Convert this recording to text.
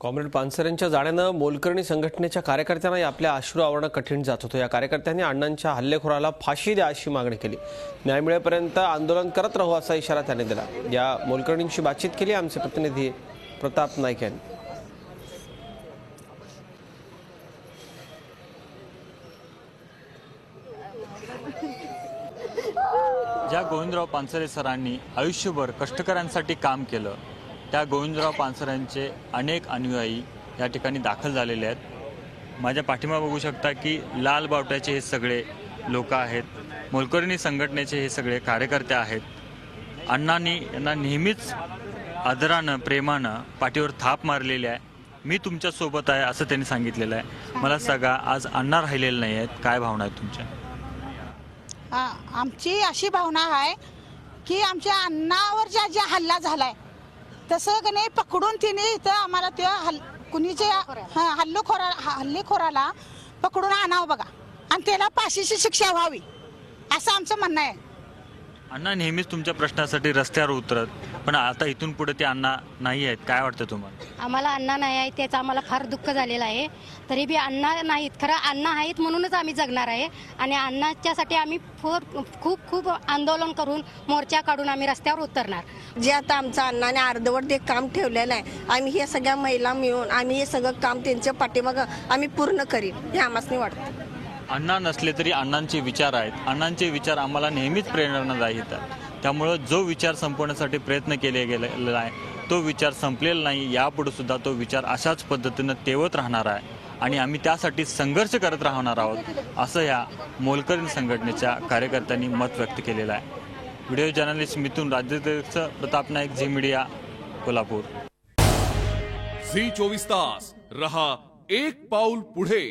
Comrade पानसरेंच्या जाण्यानं मोलकरणी संघटनेच्या कार्यकर्त्यांना आपल्या अश्रू आवरणं कठीण जात होतं। या कार्यकर्त्यांनी अण्णांच्या हल्लेखोराला फाशी द्या अशी मागणी केली। न्याय मिळेपर्यंत आंदोलन करत राहू असा इशारा त्यांनी दिला। या मोलकरणींशी बातचीत केली आमचे प्रतिनिधी प्रताप नाईक यांनी। ज्या गोविंदराव पानसरे सरांनी आयुष्यभर कष्टकऱ्यांसाठी काम केलं, त्या गोविंदराव पानसरेंचे अनेक अनुयायी या ठिकाणी दाखल झालेले आहेत। माझ्या पाठीमागे बघू शकता की लाल बावट्याचे हे सगळे लोक आहेत, मोलकरणी संघटनेचे हे सगळे कार्यकर्ते आहेत। अण्णांनी यांना नेहमीच आदरानं प्रेमानं पाठीवर थाप मारलेली आहे। मी तुमच्या सोबत आहे असं त्यांनी सांगितलेलं आहे। मला सांगा, आज अण्णा राहिलेले नाही आहेत, काय भावना आहेत तुमच्या? आमची अशी भावना आहे की आमच्या अण्णावर ज्या हल्ला झालाय तसं की नाही पकडून तिने इथं आम्हाला त्या कुणीचे हल्लेखोराला पकडून आणावं बघा आणि त्याला फाशीची शिक्षा व्हावी असं आमचं म्हणणं आहे। अण्णा नेहमीच तुमच्या प्रश्नासाठी रस्त्यावर उतरत, पण आता इथून पुढे ते अण्णा नाही आहेत, काय वाटतं तुम्हाला? आम्हाला अण्णा नाही आहे त्याचं आम्हाला फार दुःख झालेलं आहे। तरी बी अण्णा नाहीत, खरं अण्णा आहेत म्हणूनच आम्ही जगणार आहे आणि अण्णाच्यासाठी आम्ही खूप आंदोलन करून मोर्चा काढून आम्ही रस्त्यावर उतरणार। जे आता आमचं अण्णाने अर्धवट ते काम ठेवलेलं आहे, आम्ही हे सगळ्या महिला मिळून आम्ही हे सगळं काम त्यांच्या पाठीमागं आम्ही पूर्ण करीन हे आम्हाला वाटतं। अण्णा नसले तरी अण्णांचे विचार आहेत, अण्णांचे विचार आम्हाला नेहमीच प्रेरणादायी आहेत। त्यामुळं जो विचार संपवण्यासाठी प्रयत्न केले गेलेला आहे तो विचार संपलेला नाही, यापुढे सुद्धा तो विचार अशाच पद्धतीनं तेवत राहणार आहे आणि आम्ही त्यासाठी संघर्ष करत राहणार आहोत, असं या मोलकरणी संघटनेच्या कार्यकर्त्यांनी मत व्यक्त केलेलं आहे। व्हिडिओ जर्नलिस्ट मिथुन राज्याध्यक्ष प्रताप नाईक, झी मीडिया, कोल्हापूर। झी 24 तास रहा एक पाऊल पुढे।